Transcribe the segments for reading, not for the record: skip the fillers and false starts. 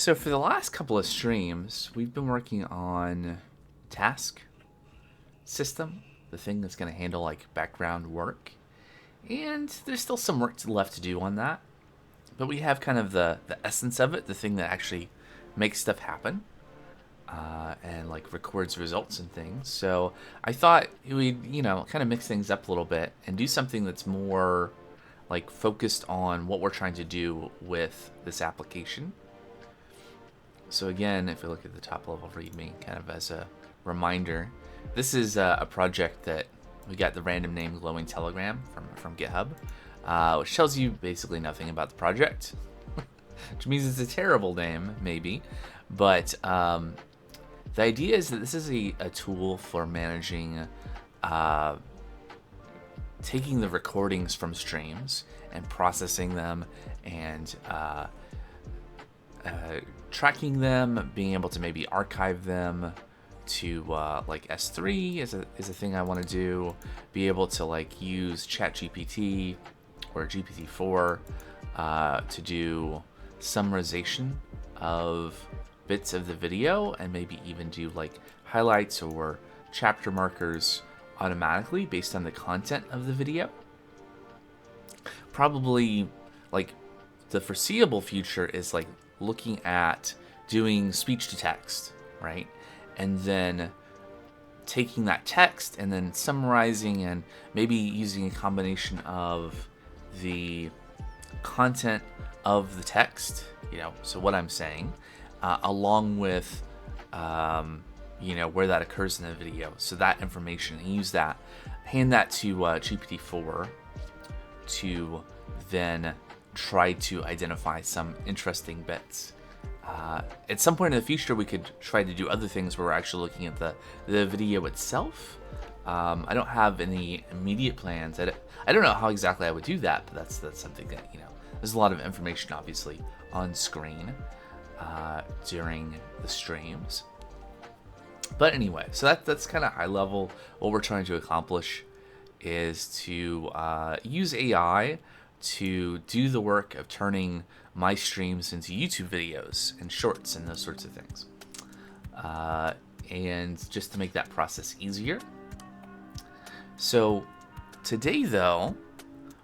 So for the last couple of streams, we've been working on task system, the thing that's going to handle like background work. And there's still some work left to do on that. But we have kind of the essence of it, the thing that actually makes stuff happen. And like records results and things. So I thought we'd, kind of mix things up a little bit and do something that's more like focused on what we're trying to do with this application. So again, if we look at the top level README, kind of as a reminder, this is a project that we got the random name Glowing Telegram from GitHub, which tells you basically nothing about the project, which means it's a terrible name, maybe. But the idea is that this is a tool for managing, taking the recordings from streams and processing them and tracking them, being able to maybe archive them to like S3 is a thing I want to do. Be able to like use ChatGPT or GPT-4 to do summarization of bits of the video and maybe even do like highlights or chapter markers automatically based on the content of the video. Probably like the foreseeable future is like looking at doing speech to text, right? And then taking that text and then summarizing and maybe using a combination of the content of the text, so what I'm saying, along with, where that occurs in the video. So that information, and use that, hand that to GPT-4 to then try to identify some interesting bits. At some point in the future, we could try to do other things where we're actually looking at the video itself. I don't have any immediate plans. I don't know how exactly I would do that, but that's something that, there's a lot of information obviously on screen during the streams. But anyway, so that's kind of high level. What we're trying to accomplish is to use AI to do the work of turning my streams into YouTube videos and shorts and those sorts of things. And just to make that process easier. So today, though,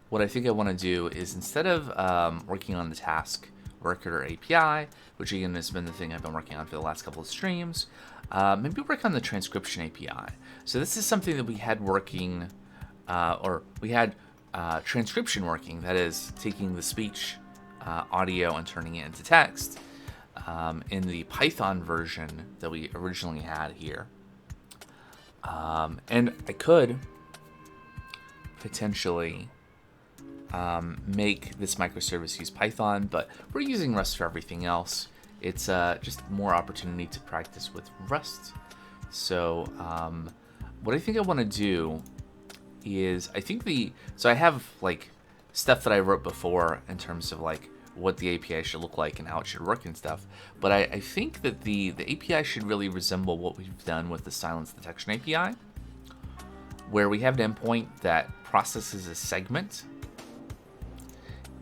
what I think I want to do is instead of working on the task recorder API, which again has been the thing I've been working on for the last couple of streams, maybe work on the transcription API. So this is something that we had working, transcription working, that is taking the speech audio and turning it into text in the Python version that we originally had here. And I could potentially make this microservice use Python, but we're using Rust for everything else. It's just more opportunity to practice with Rust. So what I think I want to do is I have like stuff that I wrote before in terms of like what the API should look like and how it should work and stuff. But I think that the API should really resemble what we've done with the silence detection API, where we have an endpoint that processes a segment,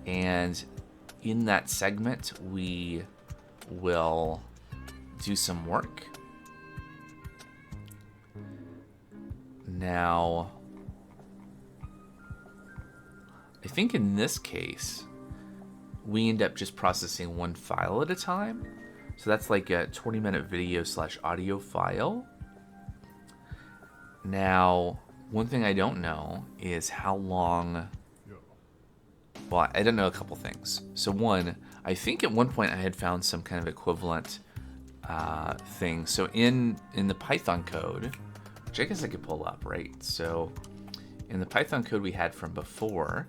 and in that segment we will do some work. Now, I think in this case, we end up just processing one file at a time. So that's like a 20-minute video / audio file. Now, one thing I don't know is how long. Well, I don't know a couple things. So one, I think at one point I had found some kind of equivalent thing. So in the Python code, which I guess I could pull up, right? So in the Python code we had from before,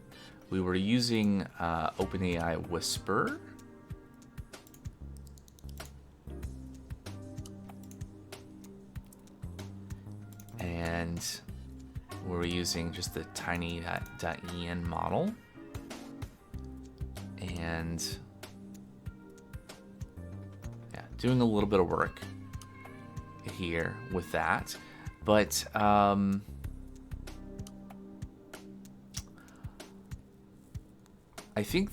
we were using OpenAI Whisper. And we were using just the tiny.en model. And yeah, doing a little bit of work here with that. But I think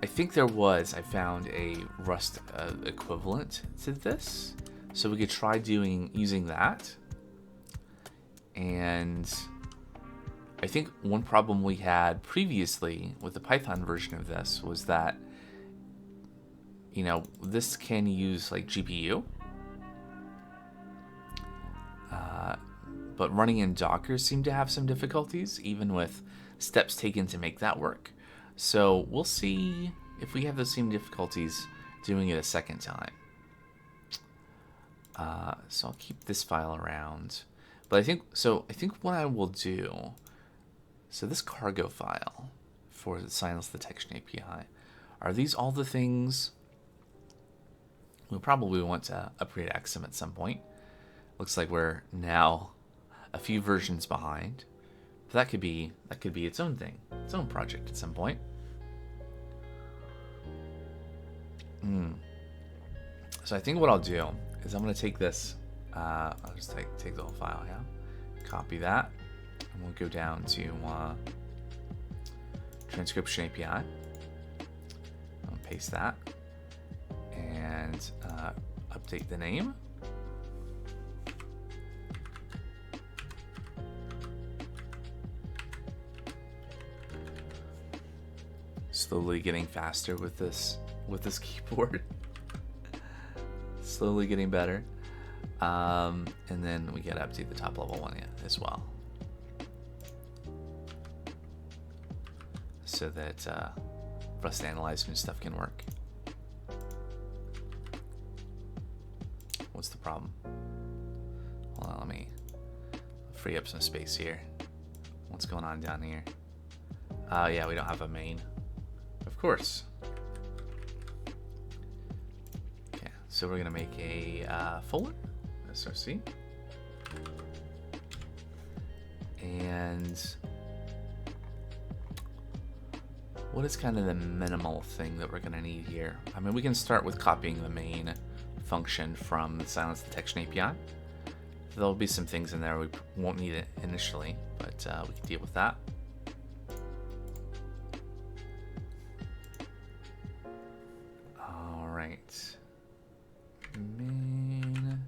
I think there was, I found a Rust equivalent to this. So we could try using that. And I think one problem we had previously with the Python version of this was that, you know, this can use like GPU. But running in Docker seemed to have some difficulties, even with steps taken to make that work. So we'll see if we have those same difficulties doing it a second time. So I'll keep this file around. But I think what I will do, so this cargo file for the Silence Detection API, are these all the things we probably want to upgrade Exim at some point? Looks like we're now a few versions behind. But that could be its own thing, its own project at some point. So I think what I'll do is I'm going to take this. I'll just take the whole file, yeah. Copy that, and we'll go down to Transcription API. I'll paste that and update the name. Slowly getting faster with this keyboard. Slowly getting better. And then we gotta update the top level one as well, so that Rust Analyzer and stuff can work. What's the problem? Hold on, let me free up some space here. What's going on down here? Yeah, we don't have a main. Of course. Okay, so we're gonna make a folder, src, and what is kind of the minimal thing that we're gonna need here? I mean, we can start with copying the main function from the Silence Detection API. There'll be some things in there we won't need it initially, but we can deal with that. All right, main.rs.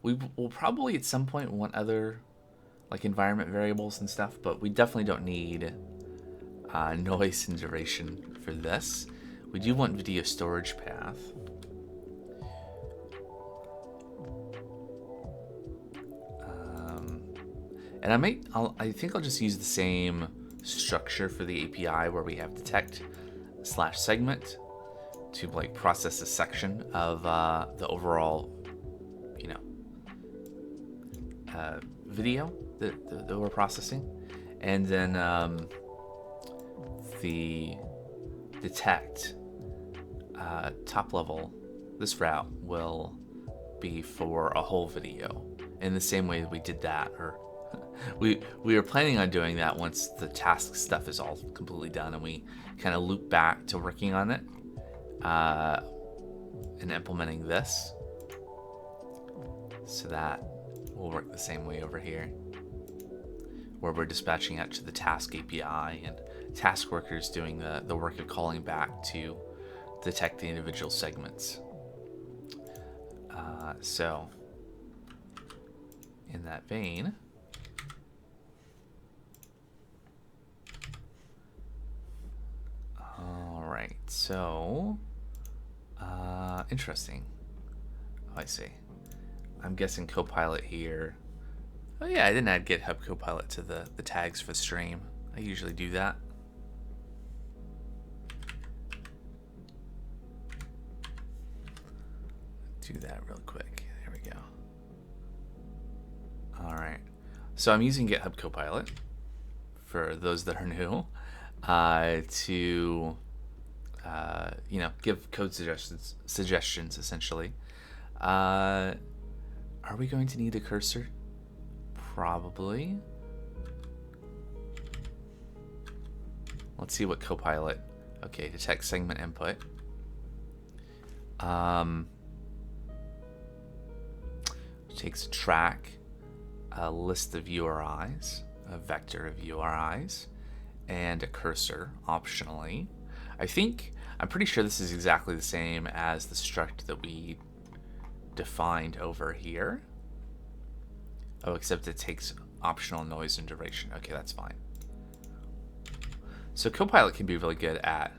We will probably at some point want other like environment variables and stuff, but we definitely don't need noise and duration for this. We do want video storage path. And I think I'll just use the same structure for the API where we have detect/segment to like process a section of the overall, you know, video that we're processing, and then the detect top level, this route will be for a whole video in the same way we did that, or we were planning on doing that once the task stuff is all completely done and we kind of loop back to working on it and implementing this, so that will work the same way over here, where we're dispatching out to the task API and task workers doing the work of calling back to detect the individual segments. So in that vein, all right, so interesting. Oh, I see. I'm guessing Copilot here. Oh yeah, I didn't add GitHub Copilot to the tags for the stream. I usually do that. Do that real quick. There we go. All right. So I'm using GitHub Copilot for those that are new to you know, give code suggestions essentially. Are we going to need a cursor? Probably. Let's see what Copilot. Okay, detect segment input. Takes a track. a list of URIs, a vector of URIs, and a cursor optionally. I'm pretty sure this is exactly the same as the struct that we defined over here. Oh, except it takes optional noise and duration. Okay, that's fine. So Copilot can be really good at,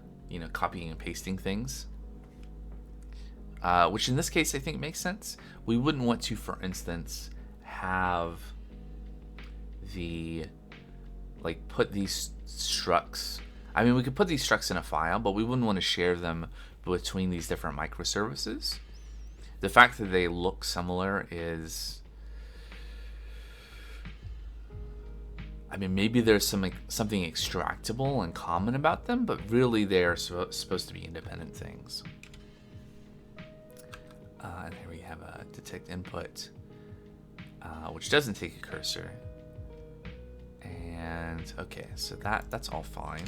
copying and pasting things, which in this case I think makes sense. We wouldn't want to, for instance, have put these structs. I mean, we could put these structs in a file, but we wouldn't want to share them between these different microservices. The fact that they look similar is, I mean, maybe there's something extractable and common about them, but really they are supposed to be independent things. And here we have a detect input, which doesn't take a cursor. And okay, so that's all fine.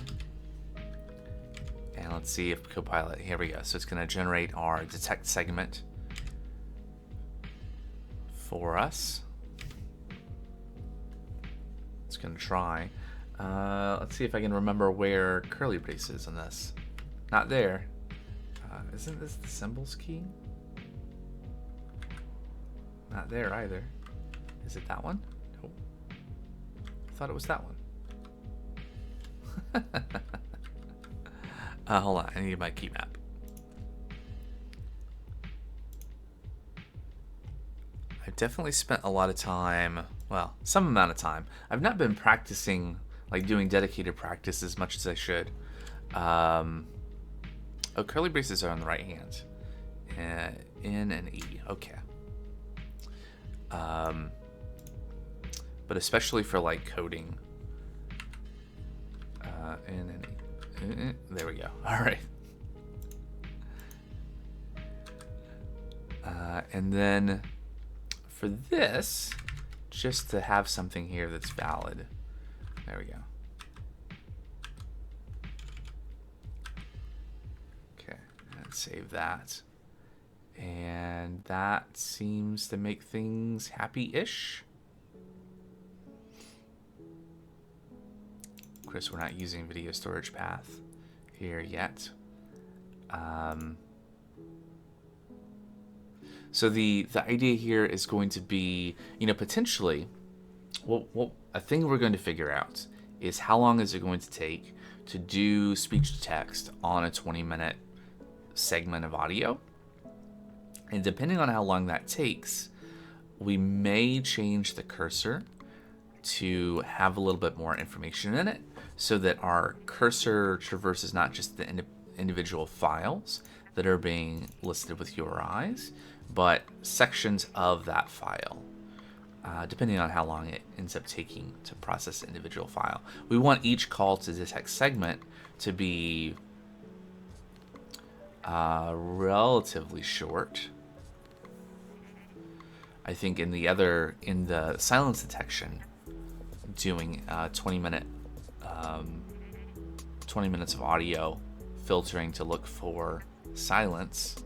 And let's see if Copilot, here we go. So it's going to generate our detect segment for us. It's going to try. Let's see if I can remember where curly brace is on this. Not there. Isn't this the symbols key? Not there either. Is it that one? Nope. I thought it was that one. Hold on, I need my key map. I've definitely spent a lot of time, well, some amount of time. I've not been practicing, doing dedicated practice as much as I should. Oh, curly braces are on the right hand. N and E, okay. But especially for coding. N and E. There we go. All right. And then for this, just to have something here that's valid. There we go. Okay, and save that. And that seems to make things happy-ish. Of course, we're not using video storage path here yet. So the idea here is going to be, potentially, a thing we're going to figure out is how long is it going to take to do speech to text on a 20-minute segment of audio. And depending on how long that takes, we may change the cursor to have a little bit more information in it so that our cursor traverses not just the individual files that are being listed with URIs, but sections of that file, depending on how long it ends up taking to process the individual file. We want each call to detect segment to be relatively short. I think in the silence detection, doing 20 minutes of audio filtering to look for silence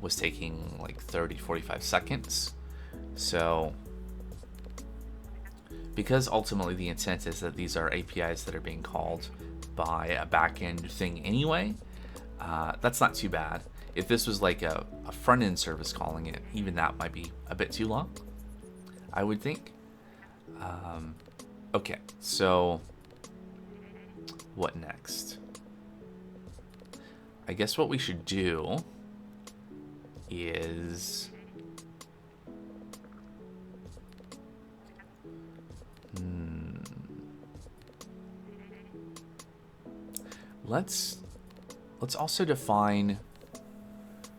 was taking 30-45 seconds. So because ultimately the intent is that these are APIs that are being called by a backend thing anyway, that's not too bad. If this was a front-end service calling it, even that might be a bit too long, I would think. Okay, so what next? I guess what we should do is let's also define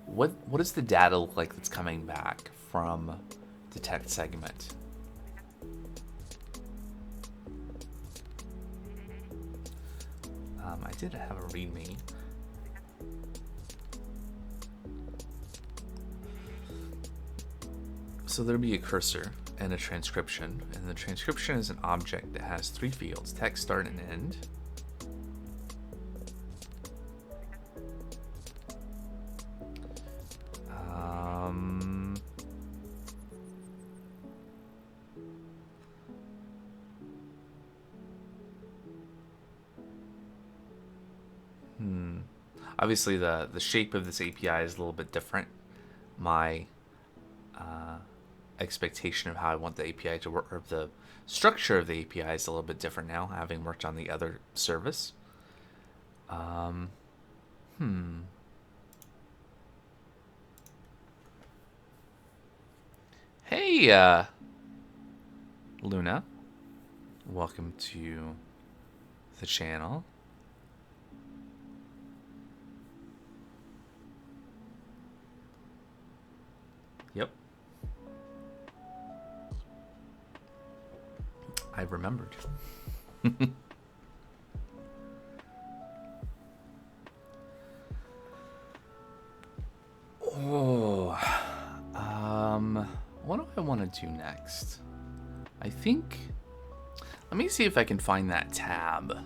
what does the data look like that's coming back from detect segment. I did have a readme. So there'll be a cursor and a transcription, and the transcription is an object that has 3 fields: text, start, and end. Obviously, the shape of this API is a little bit different. My expectation of how I want the API to work, or the structure of the API, is a little bit different now, having worked on the other service. Hey, Luna. Welcome to the channel. Yep. I remembered. What do I want to do next? I think, let me see if I can find that tab.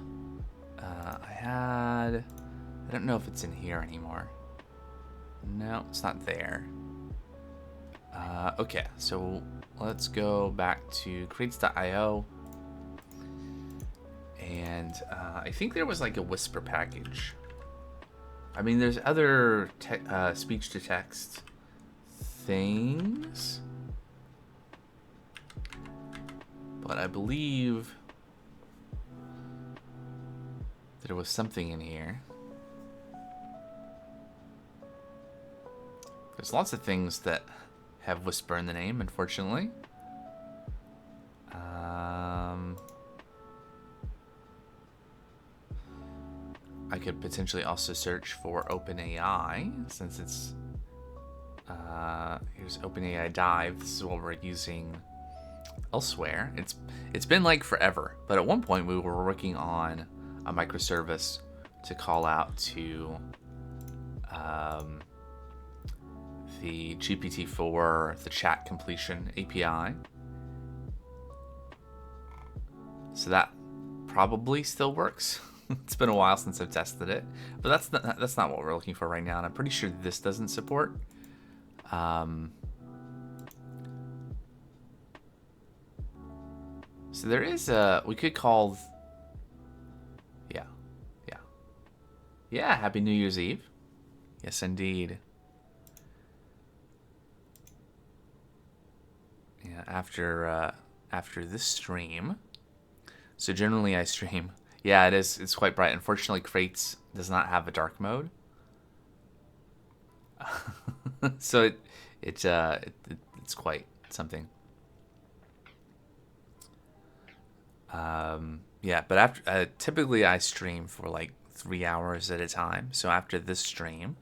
I don't know if it's in here anymore. No, it's not there. Okay, so let's go back to crates.io. And I think there was like a Whisper package. I mean, there's other speech to text things, but I believe there was something in here. There's lots of things that have Whisper in the name, unfortunately. I could potentially also search for OpenAI, since it's here's OpenAI Dive. This is what we're using elsewhere. It's been like forever, but at one point we were working on a microservice to call out to the GPT-4, the chat completion API. So that probably still works. It's been a while since I've tested it, but that's not what we're looking for right now, and I'm pretty sure this doesn't support. So there is we could call, yeah, Happy New Year's Eve. Yes, indeed. Yeah, after this stream. So generally I stream. Yeah, it is. It's quite bright. Unfortunately, Crates does not have a dark mode. So it's quite something. Yeah, but after typically I stream for like 3 hours at a time. So after this stream,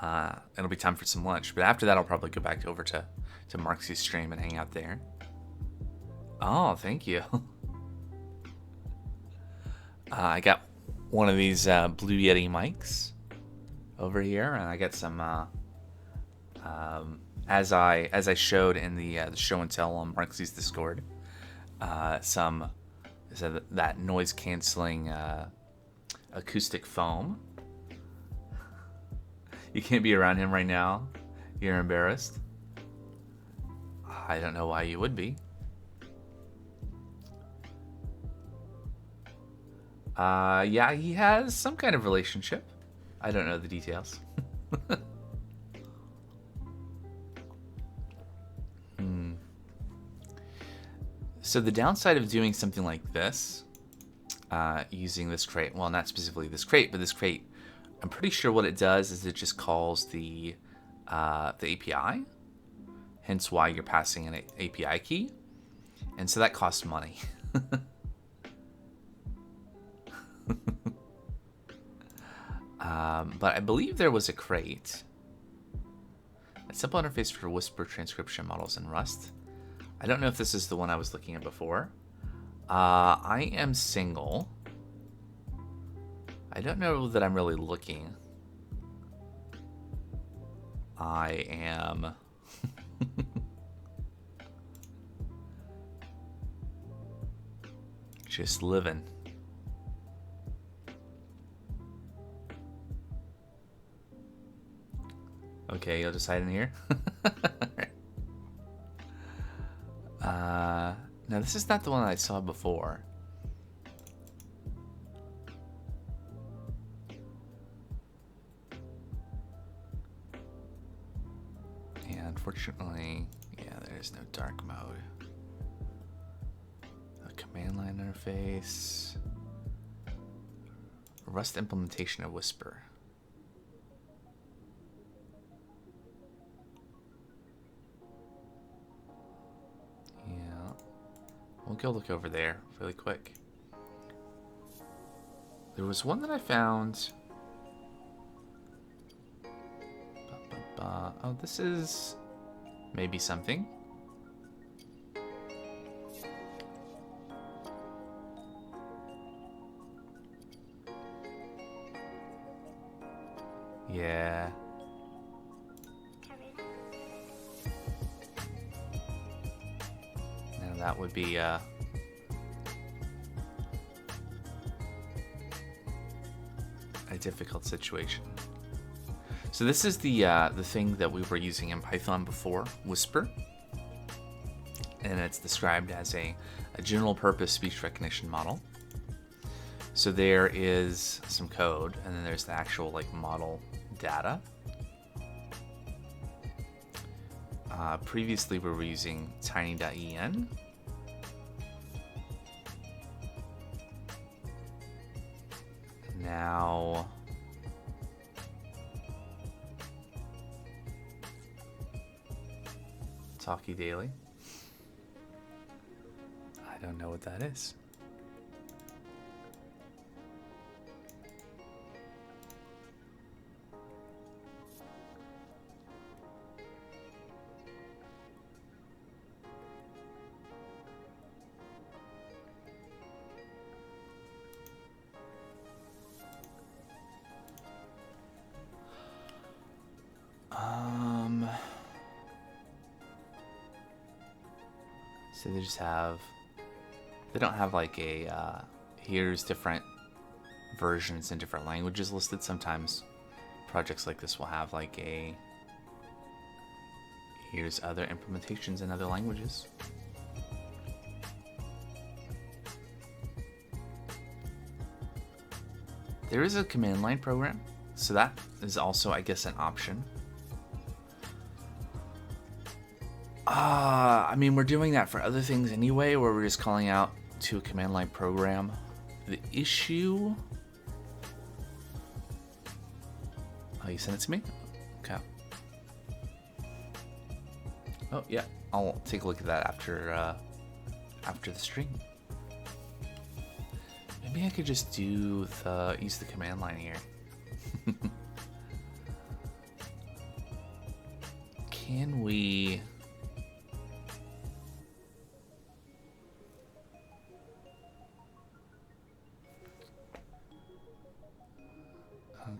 it'll be time for some lunch. But after that, I'll probably go back over to Marxie's stream and hang out there. Oh, thank you. I got one of these Blue Yeti mics over here, and I got some as I showed in the show and tell on Marxie's Discord, some that noise canceling acoustic foam. You can't be around him right now. You're embarrassed. I don't know why you would be. Yeah, he has some kind of relationship. I don't know the details. So the downside of doing something like this, using this crate, well, not specifically this crate, but this crate, I'm pretty sure what it does is it just calls the API, hence why you're passing an API key, and so that costs money. But I believe there was a crate. A simple interface for Whisper transcription models in Rust. I don't know if this is the one I was looking at before. I am single. I don't know that I'm really looking. I am... just living. Okay, you'll decide in here. No, this is not the one I saw before. Unfortunately, yeah, there is no dark mode. A command line interface. Rust implementation of Whisper. Yeah. We'll go look over there really quick. There was one that I found. Oh, this is maybe something. Yeah. Now that would be a difficult situation. So this is the thing that we were using in Python before, Whisper, and it's described as a general purpose speech recognition model. So there is some code, and then there's the actual like model data. Previously we were using tiny.en. Now Talkie Daily. I don't know what that is. So they just have, they don't have like a, here's different versions in different languages listed. Sometimes projects like this will have like a, here's other implementations in other languages. There is a command line program, so that is also, I guess, an option. I mean, we're doing that for other things anyway, where we're just calling out to a command line program. The issue... Oh, you sent it to me? Okay. Oh, yeah. I'll take a look at that after the stream. Maybe I could just do use the command line here. Can we...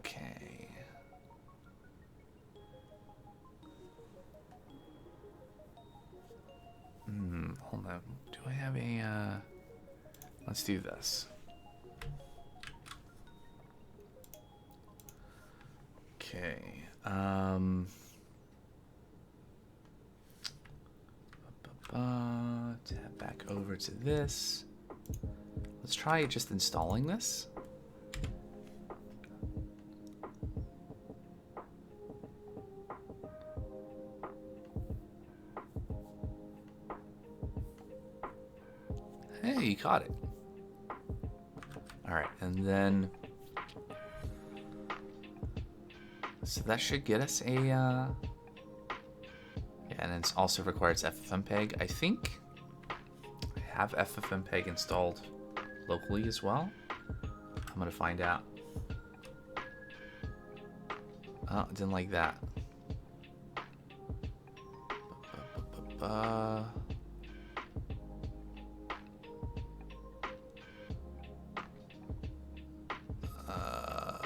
Okay. Hold on. Do I have a, let's do this. Okay. Tab back over to this. Let's try just installing this. Hey, you caught it. All right, and then so that should get us a yeah, and it also requires FFmpeg. I think I have FFmpeg installed locally as well. I'm gonna find out. Oh, didn't like that.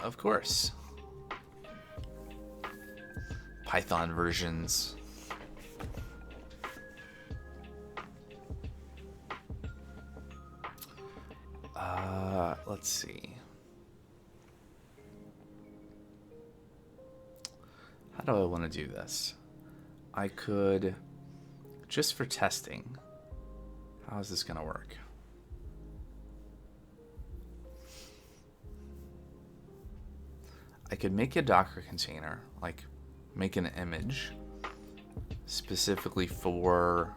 Of course. Python versions. Let's see. How do I want to do this? I could, just for testing, how is this going to work? I could make a Docker container, like make an image, specifically for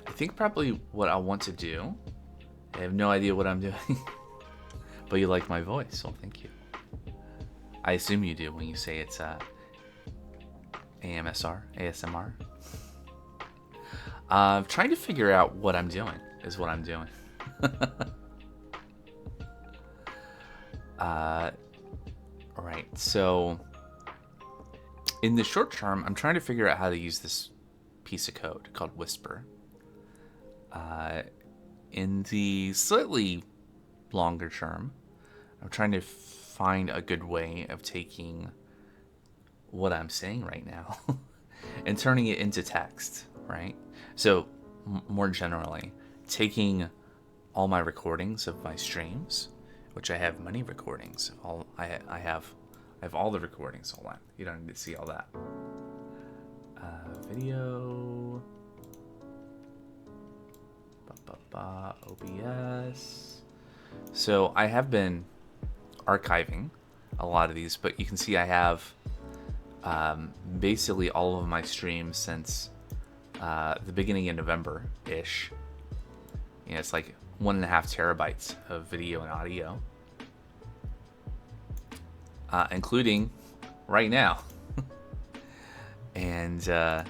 I think probably what I want to do, I have no idea what I'm doing, but you like my voice, so thank you. I assume you do when you say it's ASMR. Trying to figure out what I'm doing is what I'm doing. Alright, so in the short term, I'm trying to figure out how to use this piece of code called Whisper. In the slightly longer term, I'm trying to find a good way of taking what I'm saying right now and turning it into text, right? So more generally, taking all my recordings of my streams, which I have many recordings. I have all the recordings. Hold on, you don't need to see all that. Video. OBS. So I have been archiving a lot of these, but you can see I have basically all of my streams since the beginning of November-ish. You know, it's like 1.5 terabytes of video and audio, including right now. And so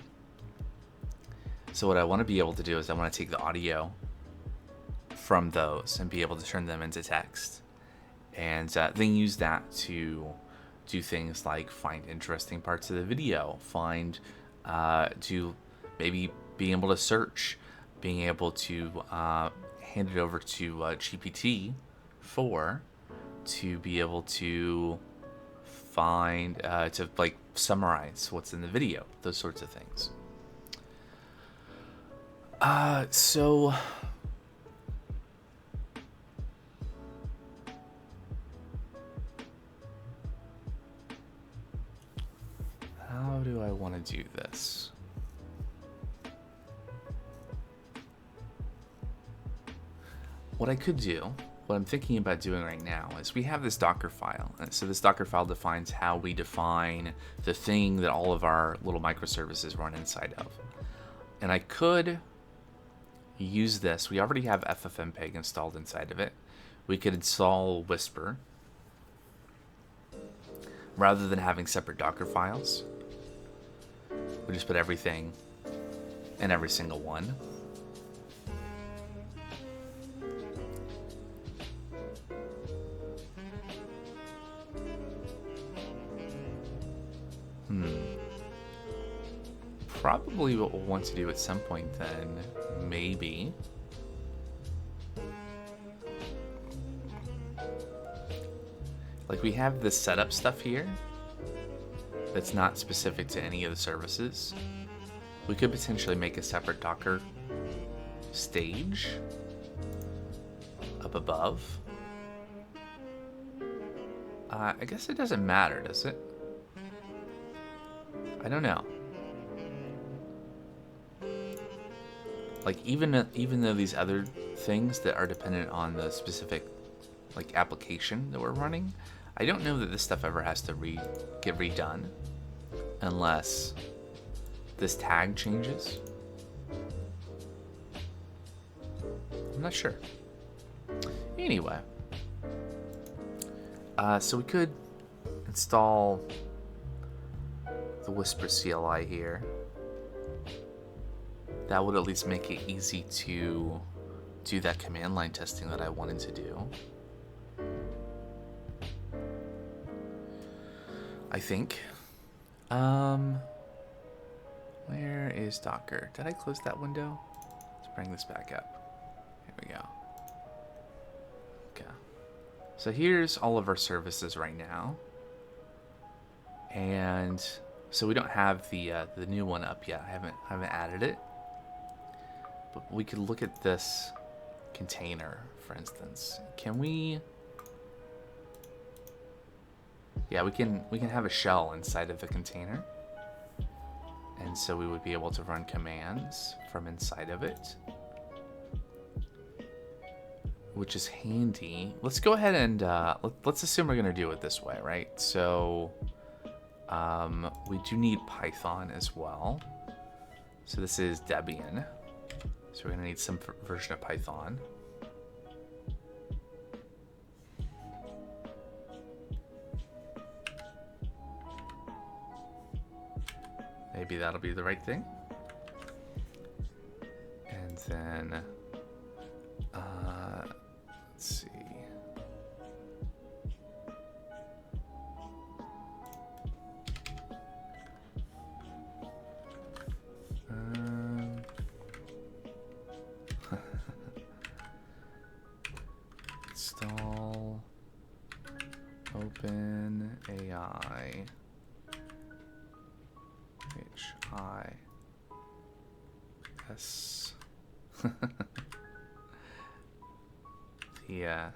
what I want to be able to do is I want to take the audio from those and be able to turn them into text, and then use that to do things like find interesting parts of the video, to maybe being able to search, being able to hand it over to GPT-4 to be able to find, to like summarize what's in the video, those sorts of things. So how do I want to do this? What I could do, what I'm thinking about doing right now, is we have this Docker file. And so this Docker file defines how we define the thing that all of our little microservices run inside of. And I could use this. We already have FFmpeg installed inside of it. We could install Whisper rather than having separate Docker files. We just put everything in every single one. Probably what we'll want to do at some point then, maybe, like we have this setup stuff here that's not specific to any of the services. We could potentially make a separate Docker stage up above. I guess it doesn't matter, does it? I don't know. Like even though these other things that are dependent on the specific like application that we're running, I don't know that this stuff ever has to get redone unless this tag changes. I'm not sure. Anyway, so we could install the Whisper CLI here. That would at least make it easy to do that command line testing that I wanted to do. I think. Where is Docker? Did I close that window? Let's bring this back up. Here we go. Okay. So here's all of our services right now. And so we don't have the new one up yet. I haven't added it. But we could look at this container, for instance. Can we? Yeah, we can have a shell inside of the container, and And so we would be able to run commands from inside of it, which is handy. Let's go ahead and let's assume we're going to do it this way, right? So we do need Python as well. So this is Debian. So we're going to need some version of Python. Maybe that'll be the right thing. And then, let's see. Install OpenAI. H-I-S. The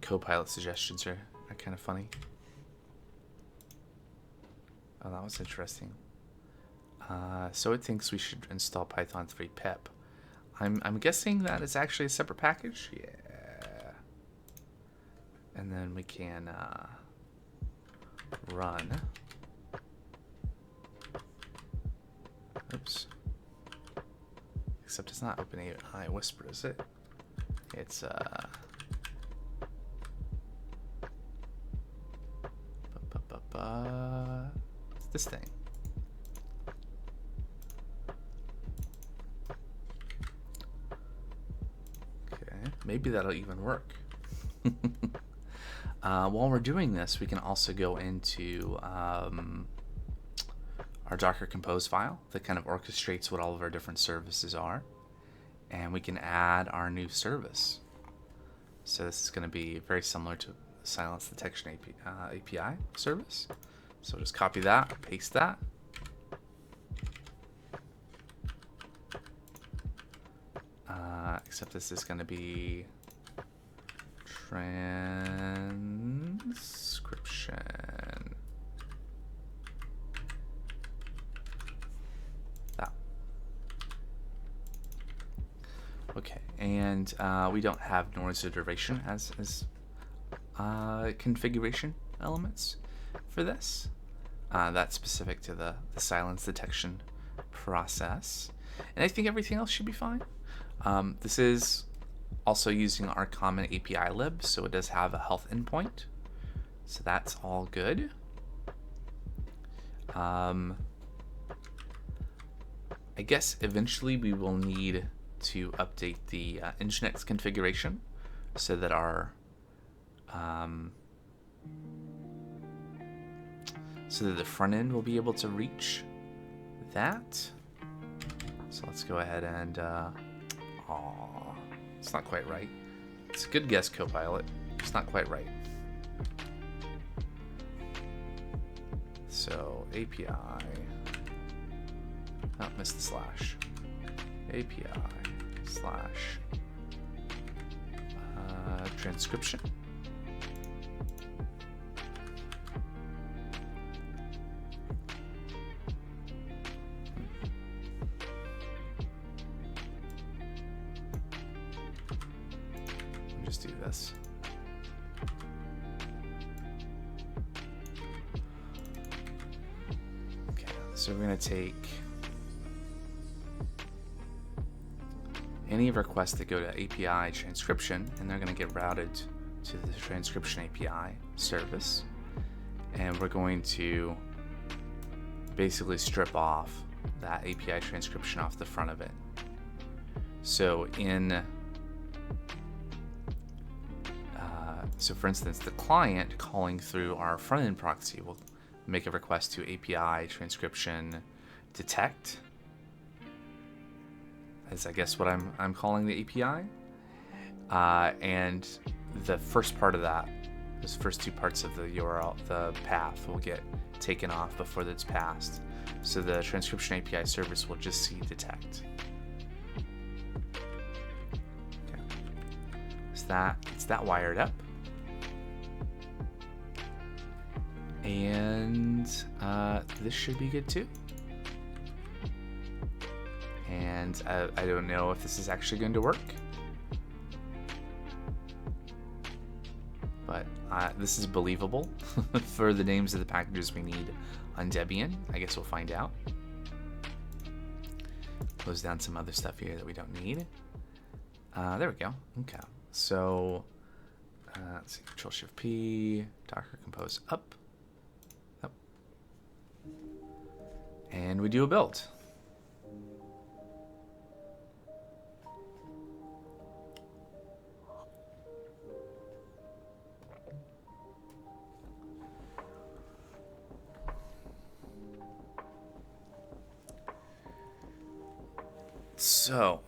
Copilot suggestions are kind of funny. Oh, that was interesting. So it thinks we should install Python 3 pip. I'm guessing that it's actually a separate package. Yeah. And then we can run. Oops. Except it's not OpenAI Whisper, is it? It's it's this thing. Okay, maybe that'll even work. While we're doing this, we can also go into our Docker Compose file that kind of orchestrates what all of our different services are. And we can add our new service. So this is going to be very similar to the Silence Detection API service. So just copy that, paste that. Except this is going to be transcription. That. Okay, and we don't have noise or duration as configuration elements for this. That's specific to the silence detection process. And I think everything else should be fine. This is also using our common API lib, so it does have a health endpoint. So that's all good. I guess eventually we will need to update the Nginx configuration so that our so that the front end will be able to reach that. So let's go ahead and it's not quite right. It's a good guess, Copilot. It's not quite right. So API. Oh, missed the slash. API slash transcription. Just do this. Okay, so we're going to take any requests that go to API transcription, and they're going to get routed to the Transcription API service. And we're going to basically strip off that API transcription off the front of it. So so for instance, the client calling through our front-end proxy will make a request to API transcription detect, as I guess what I'm calling the API. And the first part of that, those first two parts of the URL, the path, will get taken off before that's passed. So the Transcription API service will just see detect. Okay. It's that wired up. And this should be good too. And I don't know if this is actually going to work. But this is believable for the names of the packages we need on Debian. I guess we'll find out. Close down some other stuff here that we don't need. There we go. Okay. So let's see. Control-Shift-P. Docker compose up. And we do a build. So,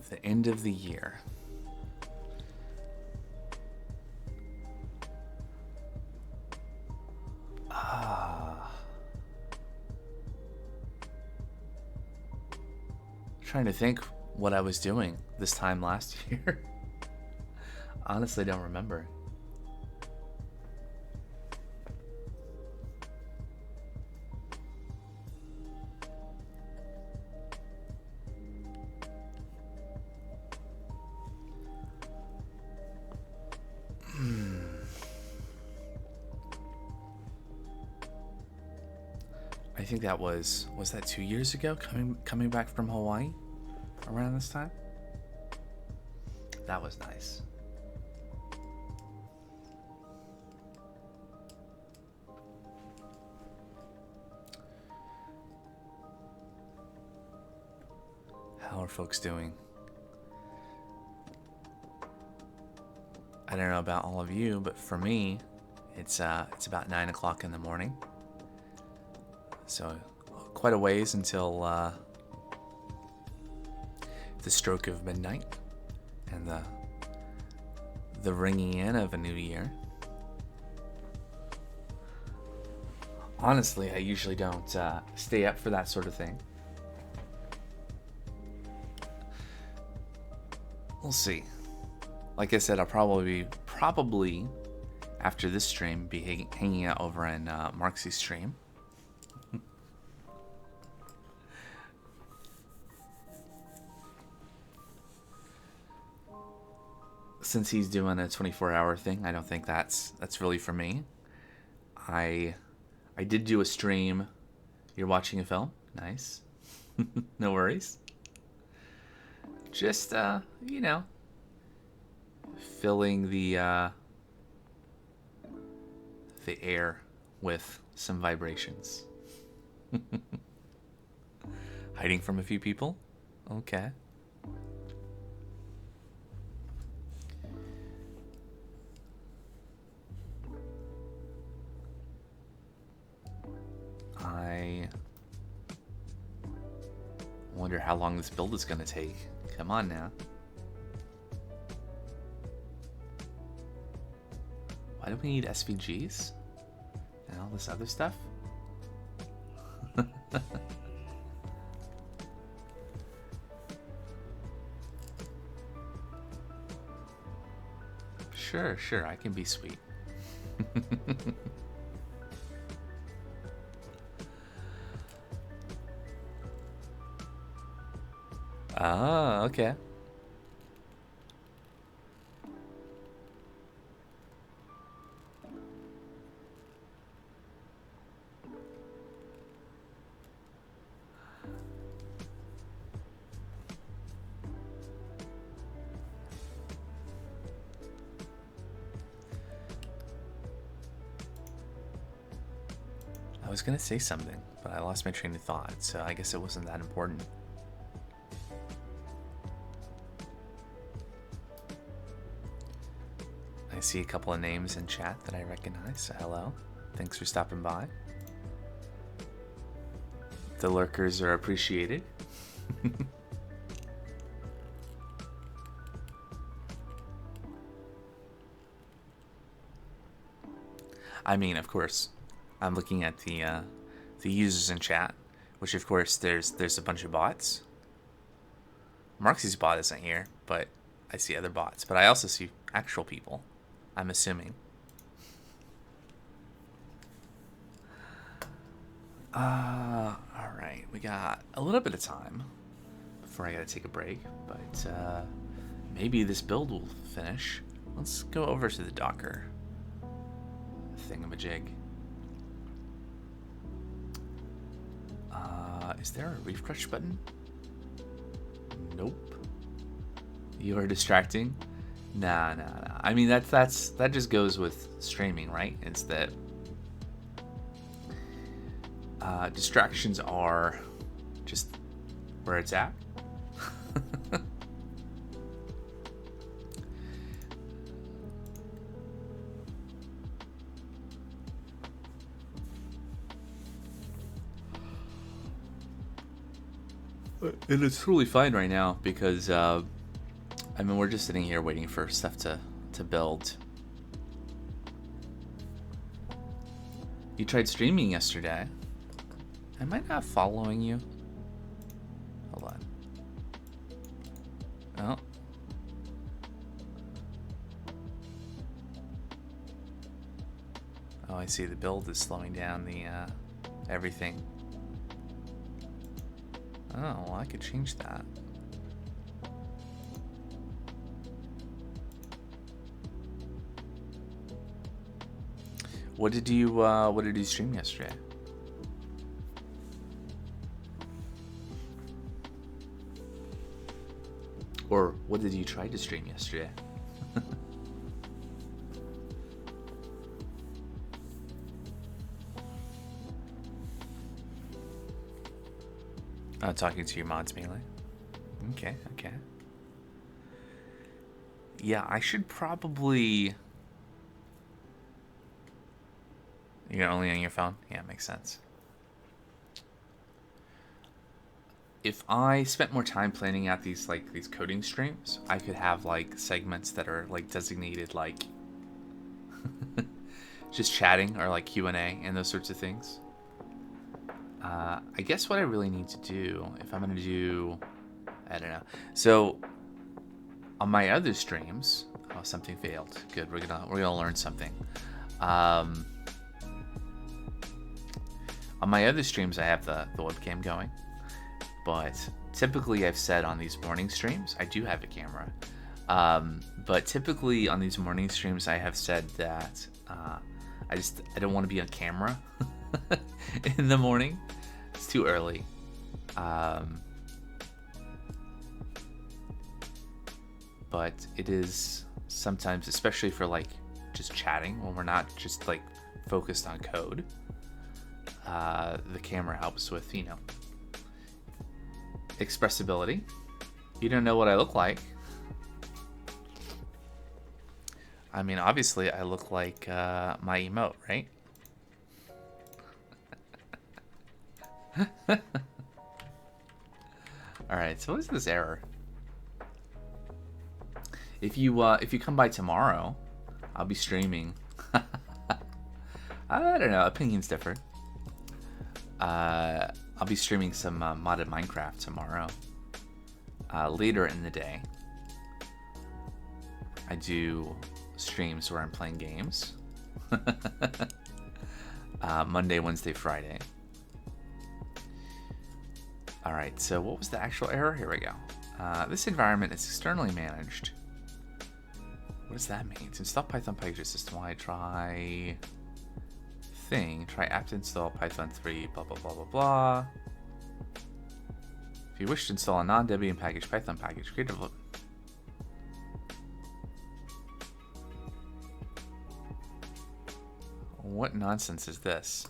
the end of the year. Trying to think what I was doing this time last year. Honestly, don't remember. I think that was that 2 years ago, coming back from Hawaii around this time? That was nice. How are folks doing? I don't know about all of you, but for me, it's about 9 o'clock in the morning. So quite a ways until the stroke of midnight and the ringing in of a new year. Honestly, I usually don't stay up for that sort of thing. We'll see. Like I said, I'll probably after this stream be hanging out over in Marxie's stream. Since he's doing a 24-hour thing, I don't think that's really for me. I did do a stream. You're watching a film? Nice. No worries. Just you know, filling the air with some vibrations. Hiding from a few people? Okay. I wonder how long this build is going to take. Come on now. Why do we need SVGs and all this other stuff? Sure, I can be sweet. Ah, okay. I was gonna say something, but I lost my train of thought, so I guess it wasn't that important. I see a couple of names in chat that I recognize, so hello. Thanks for stopping by. The lurkers are appreciated. I mean, of course, I'm looking at the users in chat, which of course there's a bunch of bots. Marxie's bot isn't here, but I see other bots. But I also see actual people, I'm assuming. All right, we got a little bit of time before I gotta take a break, but maybe this build will finish. Let's go over to the Docker thingamajig. Is there a refresh button? Nope. You are distracting? Nah. I mean, that just goes with streaming, right? It's that distractions are just where it's at. And it's totally fine right now because I mean, we're just sitting here waiting for stuff to build. You tried streaming yesterday. Am I not following you? Hold on. Oh, I see. The build is slowing down the everything. Oh, well, I could change that. What did you stream yesterday? Or what did you try to stream yesterday? Talking to your mods mainly. Okay. Yeah, I should probably... You're only on your phone? Yeah, makes sense. If I spent more time planning out these coding streams, I could have like segments that are like designated like just chatting or like Q&A and those sorts of things. I guess what I really need to do, if I'm gonna do, I don't know. So on my other streams, oh, something failed. Good, we're gonna learn something. On my other streams, I have the webcam going, but typically I've said on these morning streams, I do have a camera. But typically on these morning streams, I have said that I don't want to be on camera in the morning. It's too early. But it is sometimes, especially for like just chatting when we're not just like focused on code. The camera helps with, you know, expressibility. You don't know what I look like. I mean, obviously I look like my emote, right? Alright, so what is this error? If you come by tomorrow, I'll be streaming. I don't know, opinions differ. I'll be streaming some modded Minecraft tomorrow. Later in the day, I do streams where I'm playing games. Monday, Wednesday, Friday. Alright, so what was the actual error? Here we go. This environment is externally managed. What does that mean? To install Python package system-wide, try apt install Python 3, blah, blah, blah, blah, blah. If you wish to install a non-Debian package, Python package, create a... What nonsense is this?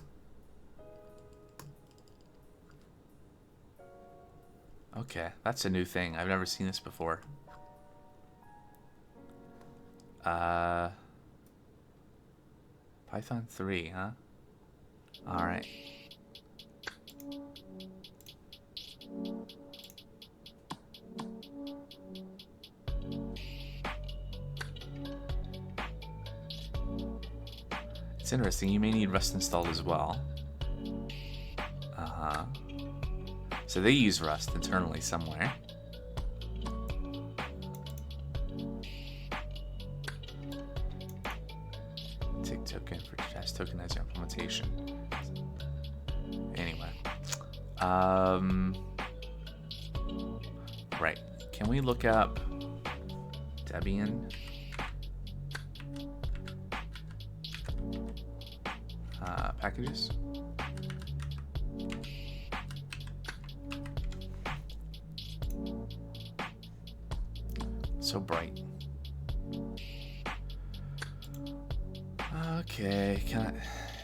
Okay, that's a new thing. I've never seen this before. Python 3, huh? Alright. It's interesting. You may need Rust installed as well. So they use Rust internally somewhere. Take token for test tokenizer implementation. Anyway. Right. Can we look up Debian? Packages? So bright. Okay, can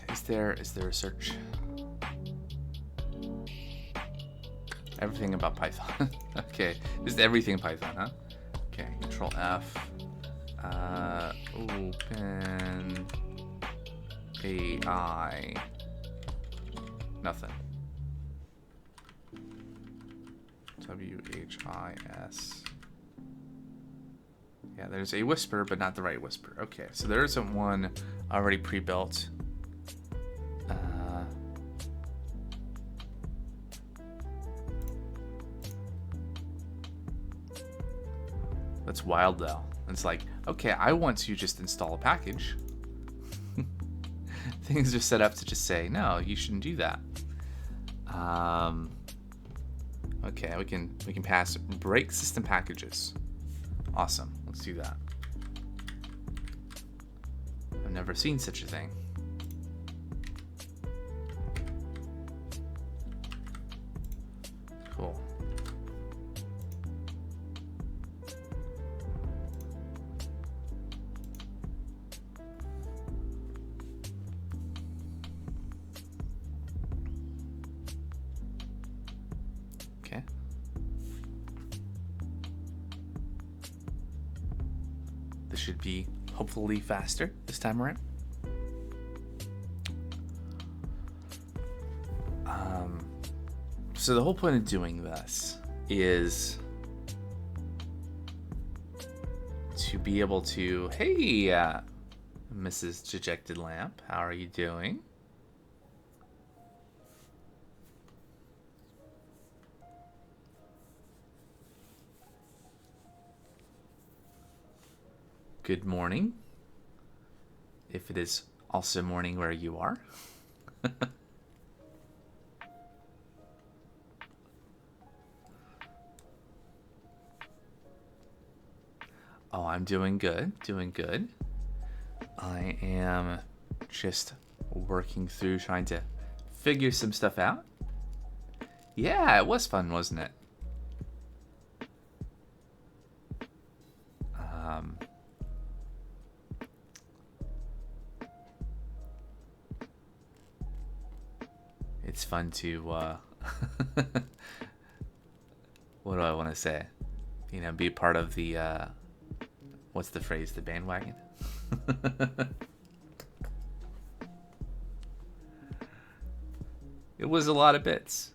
I, is there a search? Everything about Python. Okay, just everything Python, huh? Okay, Control F. Open AI. Nothing. WHIS. Yeah, there's a whisper, but not the right whisper. Okay, so there isn't one already pre-built. That's wild, though. It's like, okay, I want to just install a package. Things are set up to just say, no, you shouldn't do that. Okay, we can pass break system packages. Awesome. Let's do that. I've never seen such a thing. Cool. Okay. This should be hopefully faster this time around. So the whole point of doing this is to be able to, hey, Mrs. Dejected Lamp, how are you doing? Good morning, if it is also morning where you are. Oh, I'm doing good, doing good. I am just working through trying to figure some stuff out. Yeah, it was fun, wasn't it? It's fun to, what do I want to say? You know, be part of the, what's the phrase? The bandwagon? It was a lot of bits.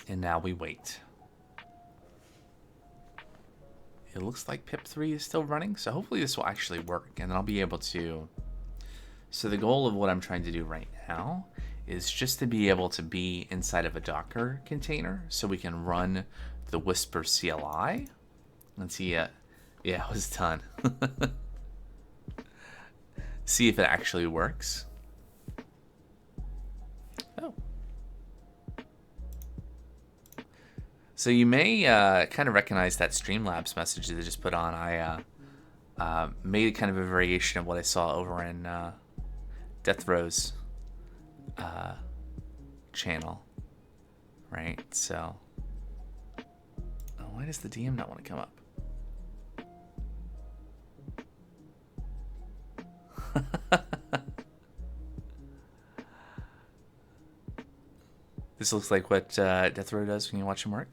And now we wait. It looks like pip3 is still running, so hopefully this will actually work, and then I'll be able to... So the goal of what I'm trying to do right now is just to be able to be inside of a Docker container so we can run the Whisper CLI. Let's see, yeah, it was done. See if it actually works. Oh. So you may kind of recognize that Streamlabs message that I just put on. I made kind of a variation of what I saw over in Death Row's channel, right? So, oh, why does the DM not want to come up? This looks like what Death Row does when you watch him work.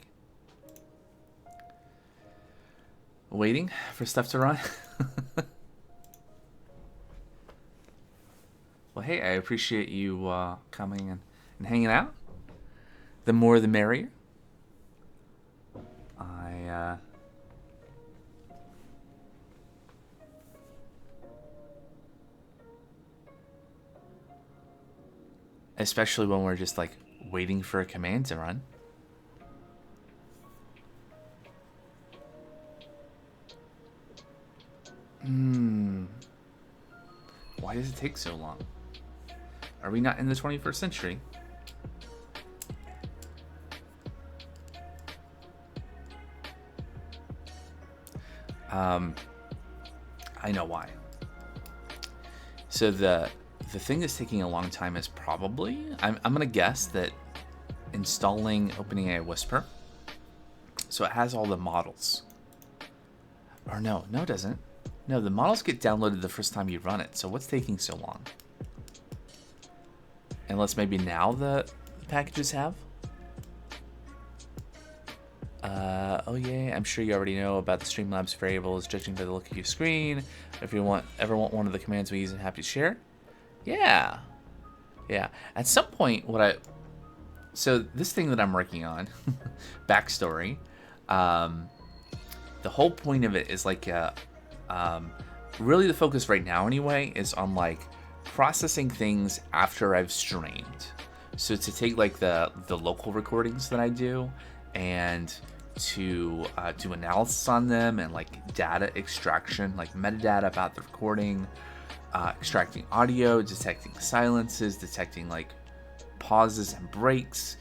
Waiting for stuff to run. Well, hey, I appreciate you coming and hanging out. The more the merrier. especially when we're just like waiting for a command to run. Why does it take so long? Are we not in the 21st century? I know why. So the thing that's taking a long time is probably, I'm gonna guess that installing OpenAI Whisper. So it has all the models. Or no, it doesn't. No, the models get downloaded the first time you run it. So what's taking so long? Unless maybe now the packages have. Oh yeah, I'm sure you already know about the Streamlabs variables, judging by the look of your screen. If you ever want one of the commands we use, I'm happy to share. Yeah. At some point, so this thing that I'm working on, backstory, the whole point of it is like, really the focus right now anyway is on like processing things after I've streamed. So to take like the local recordings that I do and to do analysis on them and like data extraction, like metadata about the recording, extracting audio, detecting silences, detecting like pauses and breaks,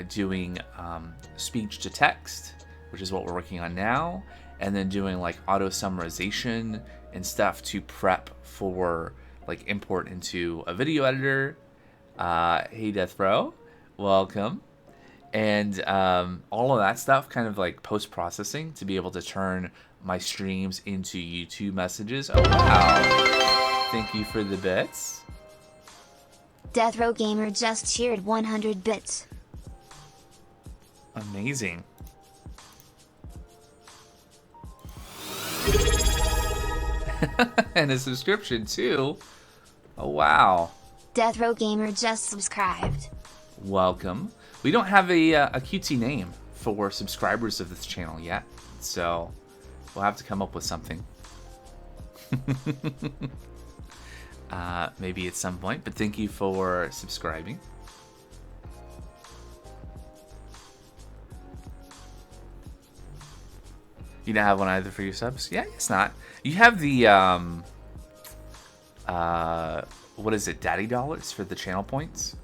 doing speech to text, which is what we're working on now, and then doing like auto summarization and stuff to prep for like import into a video editor. Hey Death Row, welcome. And all of that stuff, kind of like post-processing to be able to turn my streams into YouTube messages. Oh wow, thank you for the bits. Death Row Gamer just cheered 100 bits. Amazing. And a subscription too. Oh wow. Death Row Gamer just subscribed. Welcome. We don't have a cutesy name for subscribers of this channel yet, so we'll have to come up with something. Maybe at some point, but thank you for subscribing. You don't have one either for your subs? Yeah, it's not. You have the, what is it, Daddy Dollars for the channel points?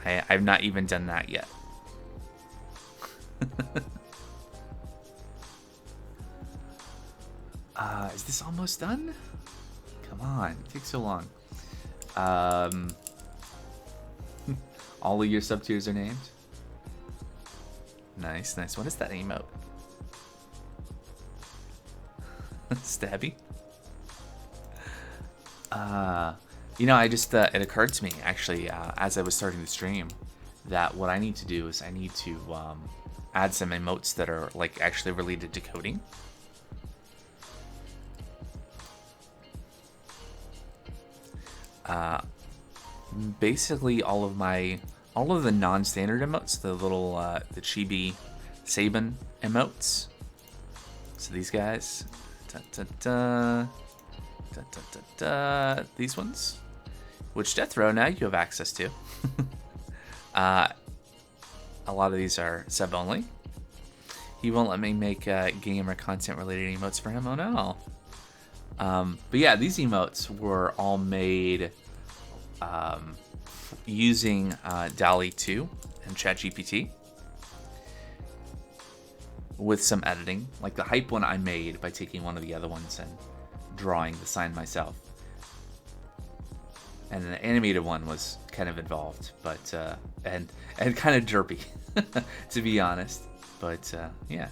I've not even done that yet. Is this almost done? Come on, it takes so long. All of your sub tiers are named. Nice. What is that emote? Stabby. You know, I just it occurred to me actually as I was starting the stream that what I need to do is I need to add some emotes that are like actually related to coding. Basically all of the non-standard emotes, the little the chibi Sabin emotes. So these guys, these ones, which Death Row now you have access to. A lot of these are sub only. He won't let me make gamer content related emotes for him. Oh no. But yeah, these emotes were all made using DALL-E 2 and ChatGPT with some editing. Like the hype one I made by taking one of the other ones and drawing the sign myself. And the animated one was kind of involved, but and kind of derpy, to be honest. But yeah,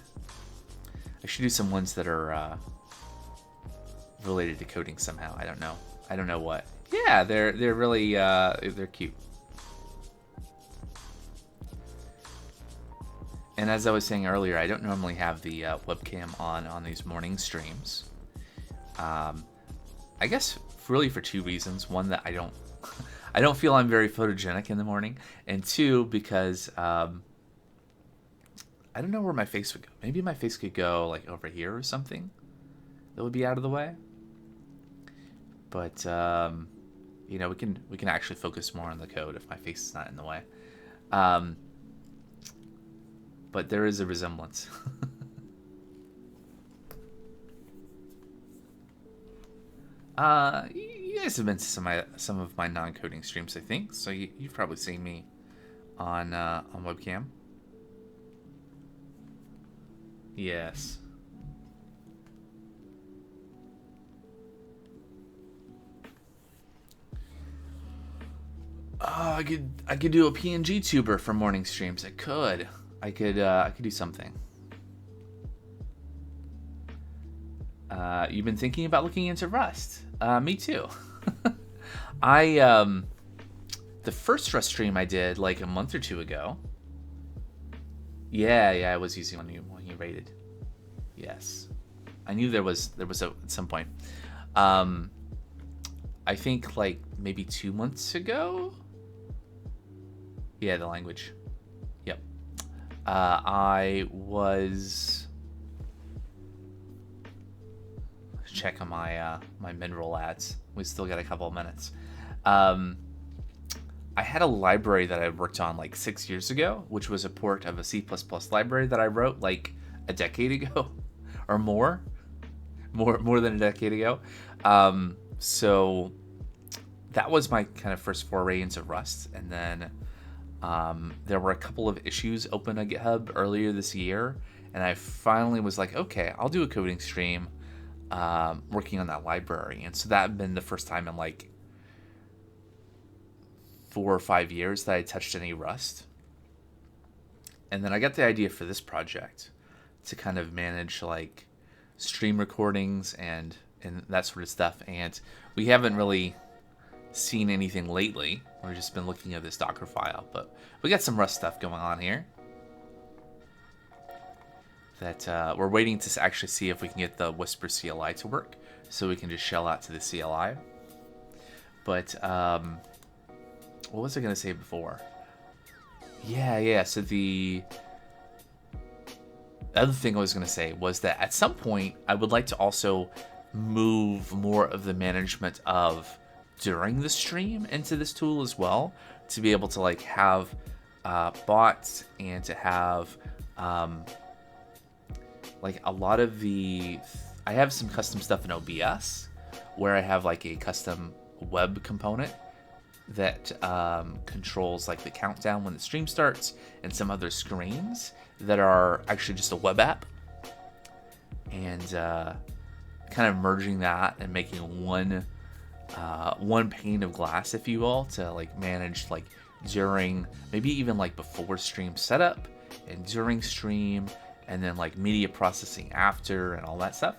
I should do some ones that are related to coding somehow. I don't know what. Yeah, they're really they're cute. And as I was saying earlier, I don't normally have the webcam on these morning streams. I guess really for two reasons. One, that I don't feel I'm very photogenic in the morning, and two, because I don't know where my face would go. Maybe my face could go like over here or something. That would be out of the way. But you know, we can actually focus more on the code if my face is not in the way. But there is a resemblance. You guys have been to some of my non-coding streams, I think. So you've probably seen me on webcam. Yes. I could do a PNG tuber for morning streams. I could do something. You've been thinking about looking into Rust. Me too. The first Rust stream I did like a month or two ago. Yeah, I was using when you rated. Yes, I knew there was at some point. I think like maybe 2 months ago. Yeah, the language. Yep. I was. Check on my my mineral ads. We still got a couple of minutes. I had a library that I worked on like 6 years ago, which was a port of a C++ library that I wrote like a decade ago, or more than a decade ago. So that was my kind of first foray into Rust, and then there were a couple of issues open on GitHub earlier this year, and I finally was like, okay, I'll do a coding stream working on that library. And so that had been the first time in like 4 or 5 years that I touched any Rust. And then I got the idea for this project to kind of manage like stream recordings and that sort of stuff. And we haven't really seen anything lately. We've just been looking at this Docker file, but we got some Rust stuff going on here that we're waiting to actually see if we can get the Whisper CLI to work, so we can just shell out to the CLI. But what was I going to say before? Yeah. So the other thing I was going to say was that at some point I would like to also move more of the management of during the stream into this tool as well, to be able to like have bots and to have like a lot of I have some custom stuff in OBS where I have like a custom web component that controls like the countdown when the stream starts, and some other screens that are actually just a web app, and kind of merging that and making one pane of glass, if you will, to like manage like during, maybe even like before stream setup and during stream, and then like media processing after and all that stuff.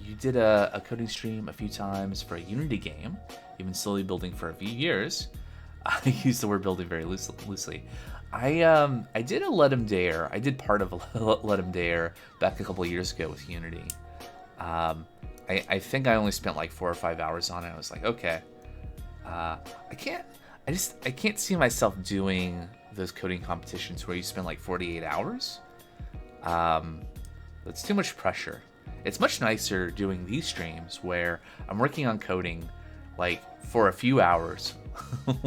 You did a coding stream a few times for a Unity game. You've been slowly building for a few years. I use the word building very loosely. I did a Let 'em Dare. I did part of a Let 'em Dare back a couple of years ago with Unity. I think I only spent like 4 or 5 hours on it. I was like, okay, I can't see myself doing those coding competitions where you spend like 48 hours. That's too much pressure. It's much nicer doing these streams where I'm working on coding like for a few hours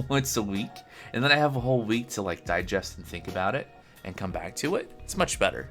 once a week, and then I have a whole week to like digest and think about it and come back to it. It's much better.